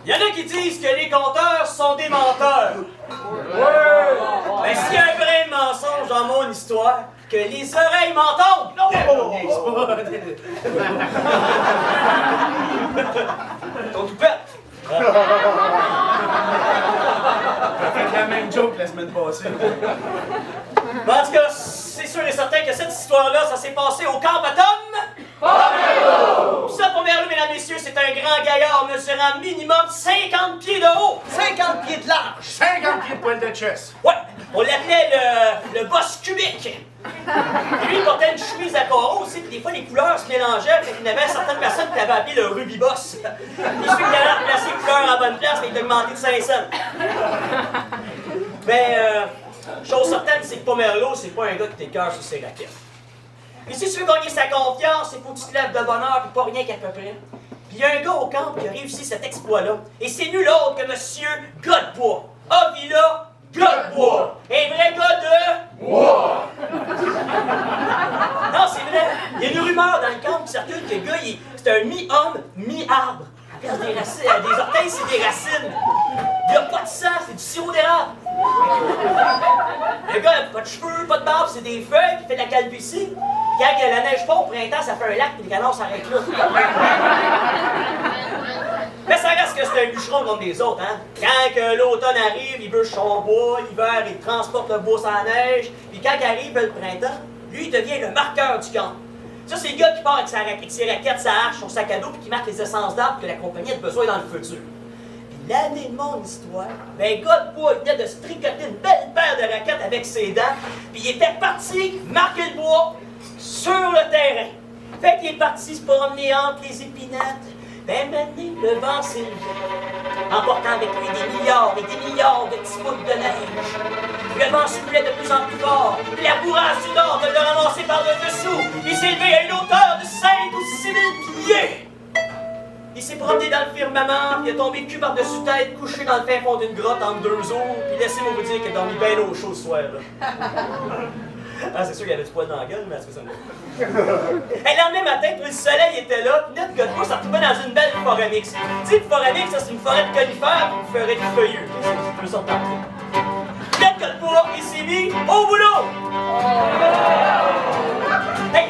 Il y en a qui disent que les conteurs sont des menteurs. Mais s'il y a un vrai mensonge dans mon histoire, que les oreilles m'entendent. Non, ton toupette. On a fait la même joke la semaine passée. En tout cas, c'est sûr et certain que cette histoire-là, ça s'est passé au camp à Tom. Pomerleau! Ça, Pomerleau, mesdames et messieurs, c'est un grand gaillard mesurant minimum 50 pieds de haut. 50 pieds de large, 50 pieds de poil de chess. Ouais, on l'appelait le boss cubique. Lui, il portait une chemise à carreaux aussi, puis des fois, les couleurs se mélangeaient. Fait qu'il y avait certaines personnes qui avaient appelé le Ruby Boss. Puis celui qui allait replacer les couleurs en bonne place, il était augmenté de 5 cents. Chose certaine, c'est que Pomerleau, c'est pas un gars qui t'écœure sur ses raquettes. Puis si tu veux gagner sa confiance, il faut que tu te lèves de bonne heure, puis pas rien qu'à peu près. Puis il y a un gars au camp qui a réussi cet exploit-là. Et c'est nul autre que Monsieur Godebois. Avila Godebois. Un vrai gars de... Moi! Non, c'est vrai. Il y a une rumeur dans le camp qui circule que le gars, c'est un mi-homme, mi-arbre. Des orteils, c'est des racines. Il n'y a pas de sang, c'est du sirop d'érable. Le gars n'a pas de cheveux, pas de barbe, c'est des feuilles, puis il fait de la calvitie. Quand la neige fond au printemps, ça fait un lac, puis les canards s'arrêtent là. Mais ça reste que c'est un bûcheron comme les autres, hein. Quand l'automne arrive, il bûche son bois, l'hiver, il transporte le bois sans neige, puis quand arrive le printemps, lui, il devient le marqueur du camp. Ça, c'est le gars qui part avec ses raquettes, sa hache, son sac à dos, puis qui marque les essences d'arbres que la compagnie a besoin dans le futur. Puis l'année de mon histoire, ben, Godebois, il venait de se tricoter une belle paire de raquettes avec ses dents, puis il était parti marquer le bois sur le terrain. Fait qu'il est parti se promener entre les épinettes. Ben maintenant, le vent s'est levé, emportant avec lui des milliards et des milliards de petits bouts de neige. Le vent soufflait de plus en plus fort, puis la bourrasque du nord de le ramasser par le dessous. Il s'est élevé à une hauteur de 5 ou 6 000 pieds. Il s'est promené dans le firmament, puis il est tombé cul par-dessus tête, couché dans le fin fond d'une grotte entre deux eaux, puis laissez-moi vous dire qu'il a dormi bien au chaud ce soir-là. Ah, c'est sûr qu'il y avait du poil dans la gueule, mais est-ce que ça me... Le lendemain matin, tout le soleil était là, puis notre Godebois s'est retrouvé dans une belle forêt mixte. Tu sais, une forêt mixte, ça c'est une forêt de conifères et une forêt de feuillus. C'est deux sortes d'arbres. Notre Godebois, il s'est mis au boulot!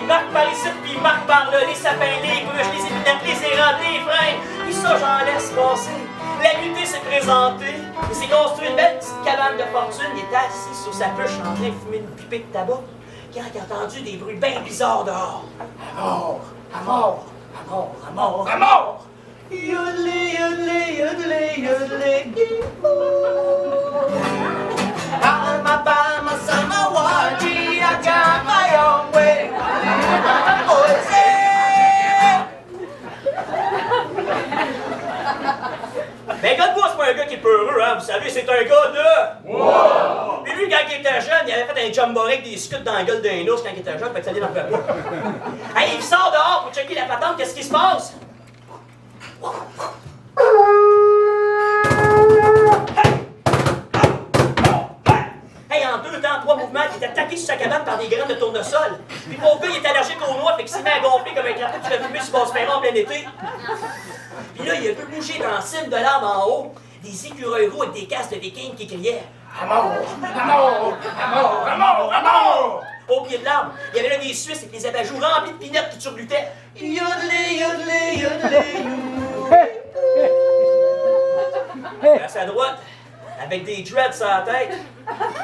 Il marque par ici, puis il marque par là, les sapins, les bûches, les épinettes, les érandes, les freins. Puis ça, j'en laisse passer. La nuitée s'est présentée. Il s'est construit une belle petite cabane de fortune. Il était assis sur sa bûche en train de fumer une pipée de tabac. Quand il a entendu des bruits bien bizarres dehors. À mort! À mort! À mort! À mort! À mort! Yodelé, yodelé, yodelé, yodelé, Alma, palma, samawaji, I got my own way. Ben, Godebois, c'est pas un gars qui est peureux, hein. Vous savez, c'est un gars de... Wow! Puis lui, quand il était jeune, il avait fait un jamboree avec des scouts dans la gueule d'un ours quand il était jeune, fait que ça allait dans le papier. Hey, il sort dehors pour checker la patente, qu'est-ce qui se passe? Hey, en 2 temps, 3 mouvements, il était attaqué sur sa cabane par des graines de tournesol. Puis pauvre gars, il est allergique aux noix, fait qu'il s'est mis à gonfler comme un crapaud qui fait fumer sur Basse-Perron en plein été. Puis là, il a vu bouger dans le cime de l'arbre en haut des écureuils roux avec des casques de vikings qui criaient « À mort! À mort! À mort! À mort! À mort! » Au pied de l'arbre, il y avait là des Suisses avec des abat-jours remplis de pinettes qui turlutaient. Yodelé, yodelé, yodelé. À sa droite, avec des dreads sur la tête,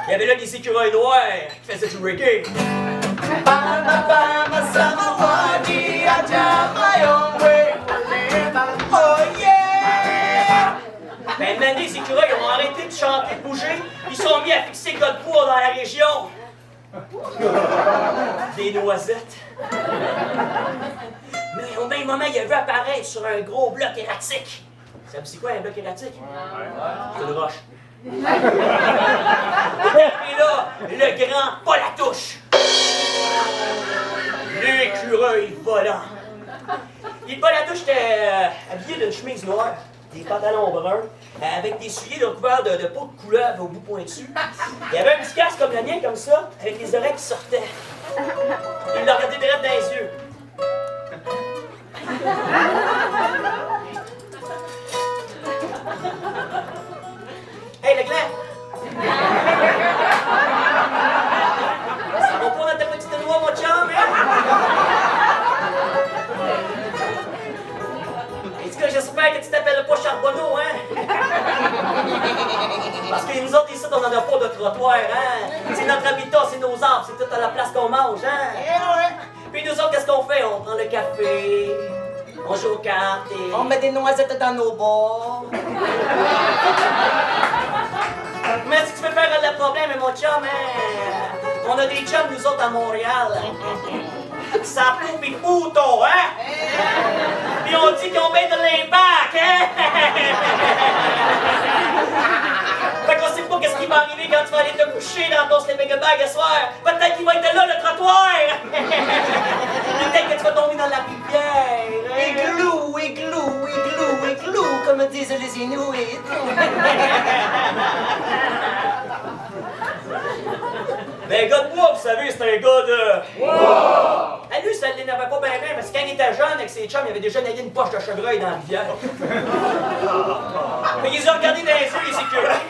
il y avait là des écureuils noirs qui faisaient du reggae. Oh yeah! Ben, maintenant, les écureuils ont arrêté de chanter, de bouger, ils sont mis à fixer Godebois dans la région. Des noisettes. Mais au même moment, il a vu apparaître sur un gros bloc erratique. Vous savez c'est quoi un bloc erratique? C'est une roche. Et là, le grand pas la touche. L'écureuil volant. Et pas la touche était habillé d'une chemise noire, des pantalons bruns, avec des souliers recouverts de peau de couleuvre au bout pointu. Il y avait un petit casque comme le mien, comme ça, avec les oreilles qui sortaient. Il l'a regardé direct dans les yeux. j'espère que tu t'appelles pas Charbonneau, hein? Parce que nous autres, ici, on n'en a pas de trottoir, hein? C'est notre habitat, c'est nos arbres, c'est tout à la place qu'on mange, hein? Puis nous autres, qu'est-ce qu'on fait? On prend le café, on joue aux cartes et... On met des noisettes dans nos bords. Mais si tu veux faire le problème, mon chum, hein? On a des chums, nous autres, à Montréal. Ça poupe et pouto, hein? Puis on dit qu'ils ont bien de l'impact, hein? Fait qu'on sait pas qu'est-ce qui va arriver quand tu vas aller te coucher dans ton sleeping bag ce soir. Peut-être qu'il va être là, le trottoir! Peut-être que tu vas tomber dans la rivière, hein? Igloo, igloo, igloo, igloo, comme disent les Inuits. Ben, gars de bois, vous savez, c'est un gars de... Wow! Lui, ça ne l'énervait pas bien, parce que quand il était jeune, avec ses chums, il avait déjà naillé une poche de chevreuil dans la rivière. Mais ils ont regardé dans les yeux, les écureuils.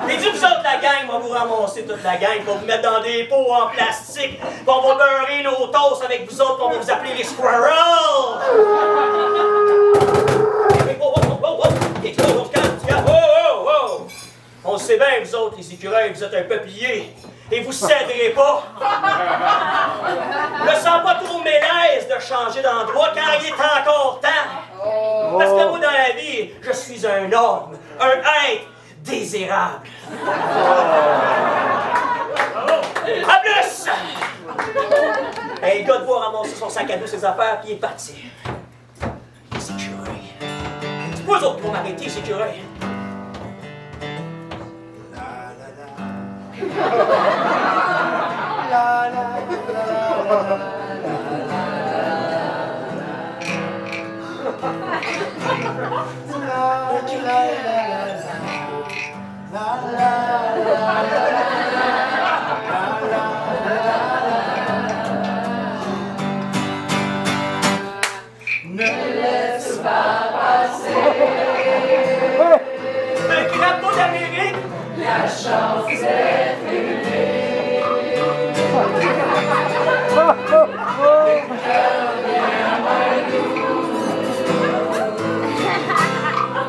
Il dit, vous autres, la gang, on va vous ramasser toute la gang, on va vous mettre dans des pots en plastique, puis on va beurrer nos toasts avec vous autres, puis on va vous appeler les squirrels! On sait bien, vous autres, les écureuils, vous êtes un peuplier. Et vous céderez pas. Je me sens pas trop mélaise de changer d'endroit quand il est encore temps. Parce que moi, dans la vie, je suis un homme, un être désirable. À plus! Hey, le gars de bois a ramassé son sac à dos, ses affaires, puis il est parti. Les écureuils. C'est pas eux autres qui vont m'arrêter, les écureuils. Ne laisse pas passer Un crapaud d'Amérique. la chance d'être aimé. Le cœur bien moins doux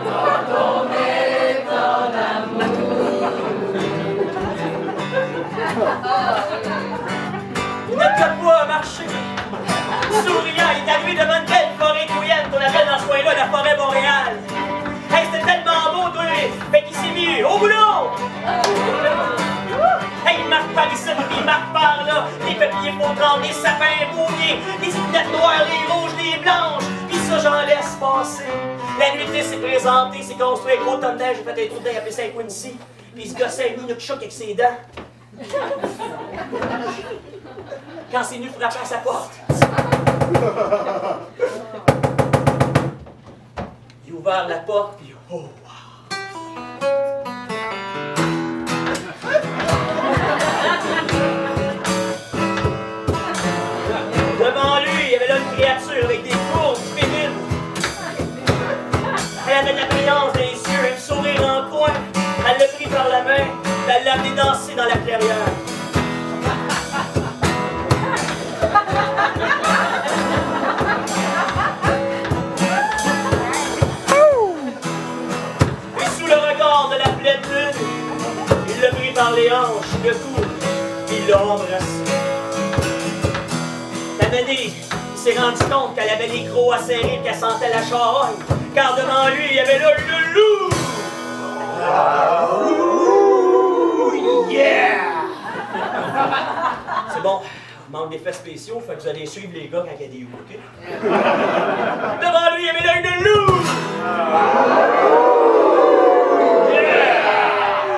quand on est en amour. Notre gars de bois a marché. Souriant, il est arrivé devant une belle forêt couillette qu'on appelle dans ce coin-là la forêt Montréal. Hey, c'était tellement beau, toi! Fait qu'il s'est mis au boulot! Hey, il marque par ici, puis il marque par là. Les peupliers faux les sapins mouillés, les étiquettes noires, les rouges, les blanches. Puis ça, j'en laisse passer. La nuitée s'est présentée, s'est construit un gros tonne de neige. J'ai fait un trou dedans, il a appelé ça un Quincy. Puis il se gossait un Inukshuk avec ses dents. Quand c'est venu frapper à sa porte. Il a ouvert la porte, puis oh, wow! Devant lui, il y avait là une créature avec des courbes féminines. Elle avait de la brillance des yeux, un sourire en coin. Elle l'a pris par la main, elle l'a amené danser dans la clairière. Il l'a pris par les hanches, le cou, il l'a embrassé. La Médée s'est rendu compte qu'elle avait les crocs acérés et qu'elle sentait la charogne, car devant lui, il y avait là le loup! Yeah! C'est bon, il manque d'effets spéciaux, fait que vous allez suivre les gars quand il y a des loups, OK? Devant lui, il y avait là le loup!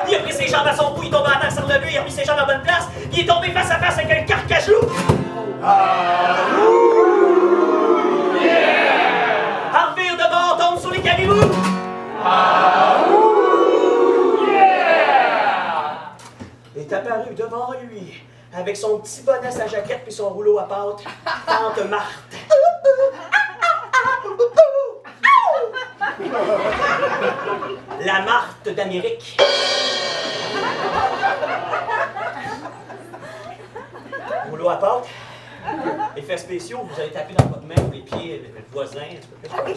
Il a pris ses jambes à son cou, il tombe en terre sur le mur, il a mis ses jambes en bonne place, il est tombé face à face avec un carcajou. Arvire de bord tombe sur les caribous. Il est apparu devant lui, avec son petit bonnet, sa jaquette puis son rouleau à pâte, Tante Marthe. La Marthe d'Amérique. Rouleau à pâte. Effets spéciaux, vous allez taper dans votre main ou les pieds marié, le voisin, c'est pas bref.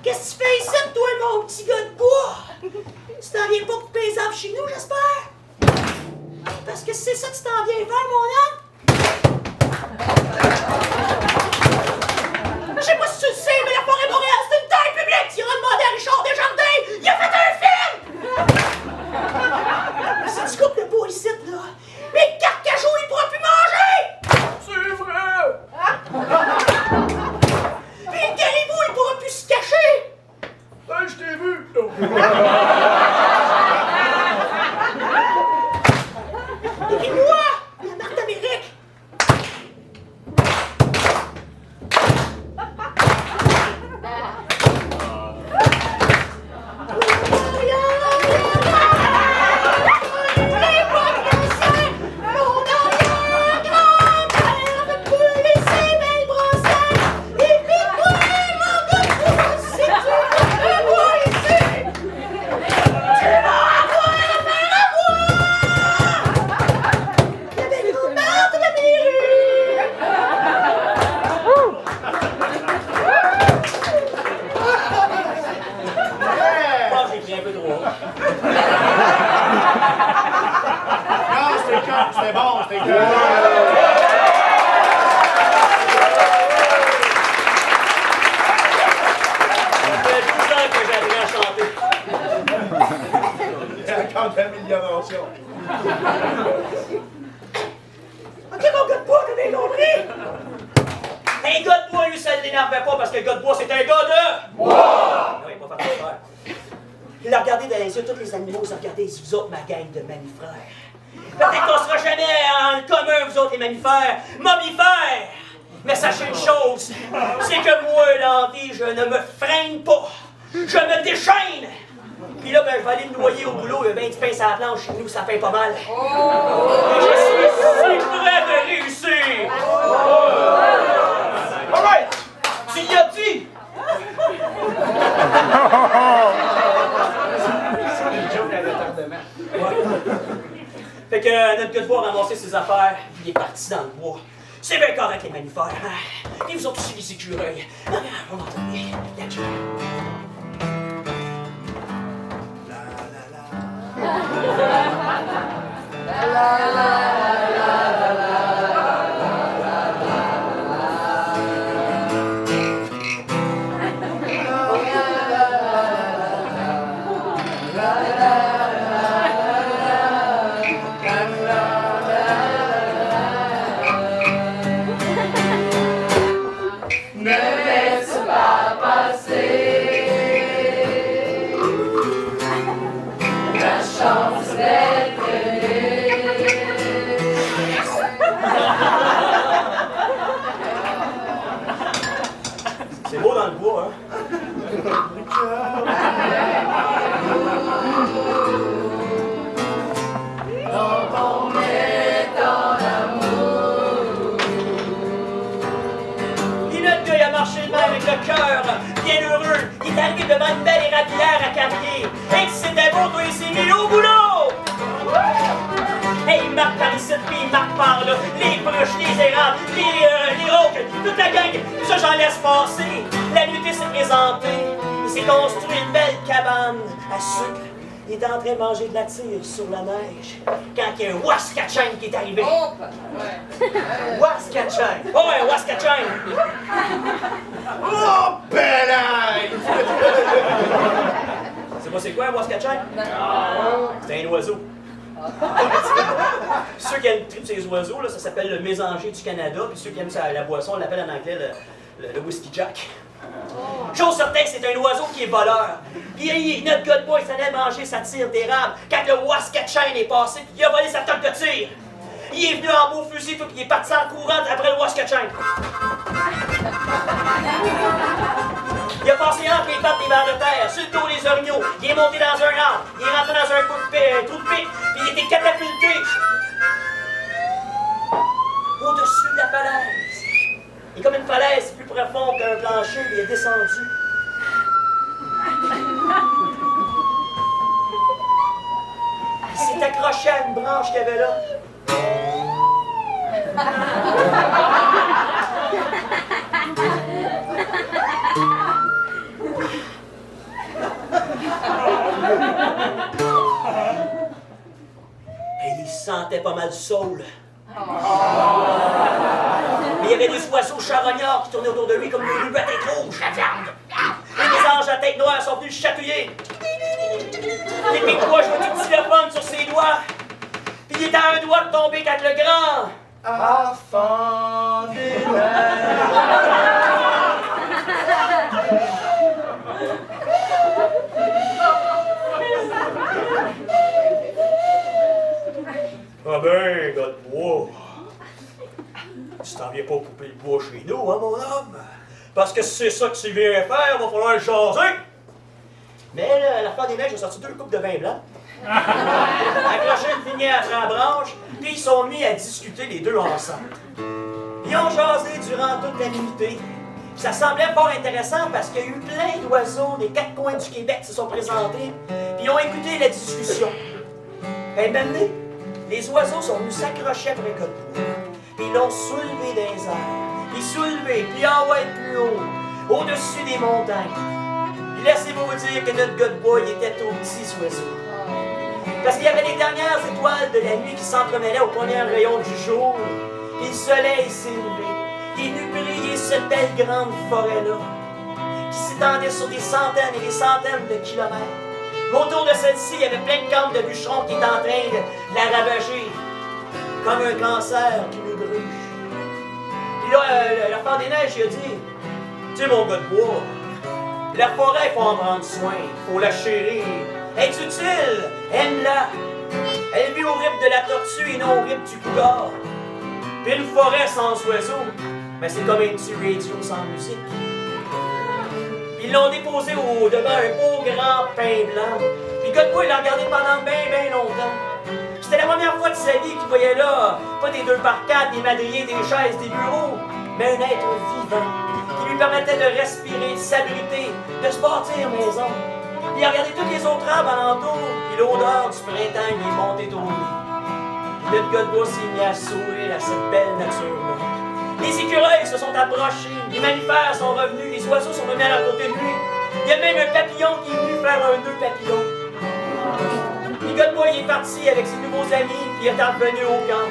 Qu'est-ce que tu fais ici, toi, mon petit gars de bois? Tu t'en viens pas couper les arbres chez nous, j'espère? Parce que c'est ça que tu t'en viens faire, mon homme? Je sais pas si tu le sais, mais la forêt boréale, c'est une taille publique! Tu iras demander à Richard Desjardins! Il a fait un film! Si tu coupes le bois ici, là, mais le carcajou, il pourra plus manger! C'est vrai! Puis le caribou, il pourra plus se cacher! Ben, je t'ai vu! Et moi, la marque d'Amérique! C'était bon, c'était cool. Ça fait 12 ans que j'ai appris à chanter. 50 d'amélioration. OK, mon gars de bois, t'as bien compris? Un gars de bois, lui, ça ne l'énervait pas parce que le gars de bois, c'est un gars de bois! Oui, pas faire ça. Il a regardé dans les yeux tous les animaux, il a regardé vous autres, ma gang de mammifères. Peut-être qu'on sera jamais en commun, vous autres, les mammifères. Mammifères! Mais sachez une chose, c'est que moi, dans la vie, je ne me freine pas. Je me déchaîne! Puis là, ben, je vais aller me noyer au boulot, il y a bien du pain sur la planche chez nous, ça paye pas mal. Et je suis si prêt de réussir! All right! Tu y as dit! C'est une joke à retardement. Fait que notre gars de bois a ramassé ses affaires, puis il est parti dans le bois. C'est bien correct, les mammifères. Et vous autres aussi, les écureuils. Regarde, on va entendre la queue. C'est beau dans le bois, hein? Puis notre gars, il a marché de même avec le cœur, bien heureux. Il est arrivé devant une belle érablière à carrier. Hey, si c'était beau, toi, il s'est mis au boulot! Hey, il marque par ici, puis il marque par là. Les broches, les érables, les rôques, toute la gang. Ça, j'en laisse passer. La nuit s'est présentée. Il s'est construit une belle cabane à sucre. Il est en train de manger de la tire sur la neige. Quand il y a un Waskatchan qui est arrivé. Waskatchan! Oh ouais, Waskatchan! Oh, belle! C'est pas c'est quoi un Waskatchan? C'est un oiseau. Ceux qui aiment ces oiseaux, là, ça s'appelle le mésanger du Canada, puis ceux qui aiment la boisson, on l'appelle en anglais le whisky jack. Chose certaine, c'est un oiseau qui est voleur. Puis notre gars de bois, il s'en allait manger sa tire d'érable quand le Waskatchan est passé, puis il a volé sa toque de tir. Il est venu en beau fusil, puis il est parti en courant après le Waskatchan. Il a passé entre les pattes des vers de terre, sur le dos des orignaux. Il est monté dans un arbre, il est rentré dans un trou de pic, puis il a été catapulté au-dessus de la falaise. Et comme une falaise plus profonde qu'un plancher, il est descendu. Il s'est accroché à une branche qu'il y avait là. Et il se sentait pas mal saoul. Mais il y avait des oiseaux charognards qui tournaient autour de lui comme des rues à tête rouge, la viande. Et des anges à tête noire sont venus le chatouiller. Les Piquois jouaient du xylophone sur ses doigts. Puis il était à un doigt de tomber quand le grand Enfant des mers. Ah ben, gars de bois. Tu t'en viens pas couper le bois chez nous, hein, mon homme? Parce que si c'est ça que tu viens faire, il va falloir le changer. Mais là, à la fin des neiges, j'ai sorti 2 coupes de vin blanc. Accroché une vignette à la branche, puis ils sont mis à discuter les deux ensemble. Ils ont jasé durant toute la nuitée. Ça semblait fort intéressant parce qu'il y a eu plein d'oiseaux des 4 coins du Québec qui se sont présentés, puis ils ont écouté la discussion. Et maintenant, les oiseaux sont venus s'accrocher après le bois, puis ils l'ont soulevé des airs, puis soulevé, puis envoyé plus haut, au-dessus des montagnes. Puis laissez-moi vous dire que notre gars de bois, il était aux petits oiseaux. Parce qu'il y avait les dernières étoiles de la nuit qui s'entremêlaient au premier rayon du jour, puis le soleil s'est levé, il est venu briller cette belle grande forêt-là, qui s'étendait sur des centaines et des centaines de kilomètres. Autour de celle-ci, il y avait plein de camps de bûcherons qui étaient en train de la ravager, comme un cancer qui nous brûle. Puis là, la fin des neiges, il a dit, tu sais, mon gars de bois, la forêt, il faut en prendre soin, il faut la chérir. Elle est utile, aime-la. Elle vit au rythme de la tortue et non au rythme du cougar. Puis une forêt sans oiseaux, ben c'est comme un petit radio sans musique. Ils l'ont déposé devant un beau grand pain blanc. Puis le gars de bois, il l'a regardé pendant bien longtemps. C'était la première fois de sa vie qu'il voyait là, pas des 2x4, des madriers, des chaises, des bureaux, mais un être vivant qui lui permettait de respirer, de s'abriter, de se bâtir maison. Puis il a regardé tous les autres arbres alentour, puis l'odeur du printemps lui est montée au nez. Puis le gars de bois s'est mis à sourire à cette belle nature-là. Les écureuils se sont approchés, les mammifères sont revenus, les oiseaux sont venus à côté de lui. Il y a même un papillon qui est venu faire un nœud papillon. Le gars de bois, il est parti avec ses nouveaux amis, puis il est revenu au camp.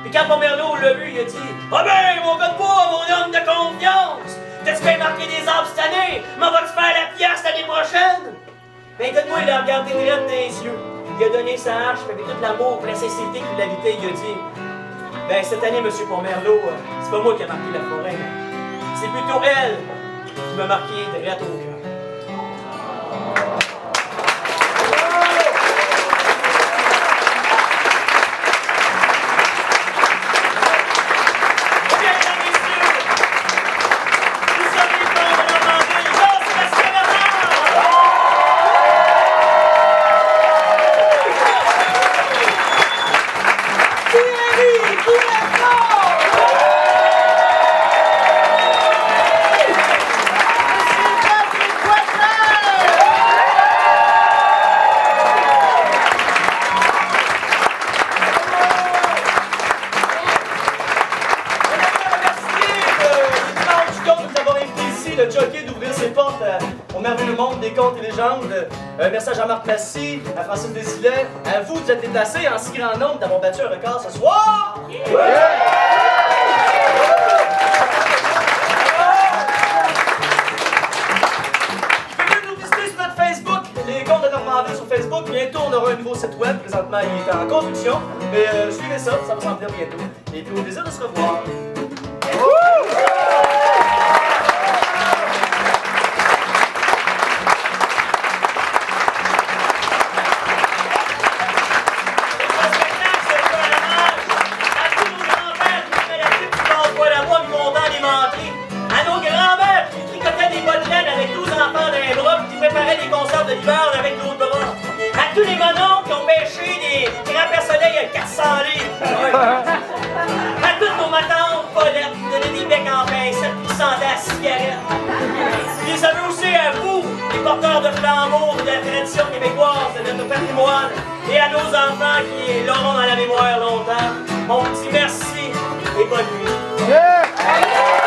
Puis quand Pomerleau l'a vu, il a dit « Ah ben, mon gars de bois, mon homme de confiance! T'as-tu bien marqué des arbres cette année? M'en vas-tu faire la pièce l'année prochaine? » Ben, le gars de bois, il a regardé direct dans les yeux. Il a donné sa hache, puis avec tout l'amour pour la sincérité qu'il l'habitait, il a dit « Ben, cette année, M. Pomerleau, c'est pas moi qui a marqué la forêt, c'est plutôt elle qui m'a marqué direct au cœur. » Merci à Jean-Marc Massy, à Francis Desilets, à vous êtes déplacés en si grand nombre d'avoir battu un record ce soir! Yeah! Venez nous visiter sur notre Facebook, les contes de Normandie sur Facebook. Bientôt, on aura un nouveau site web. Présentement, il est en construction. Mais suivez ça, ça va s'en venir bientôt. Et puis, au plaisir de se revoir. Et à nos enfants qui l'auront dans la mémoire longtemps, on vous dit merci et bonne nuit. Yeah!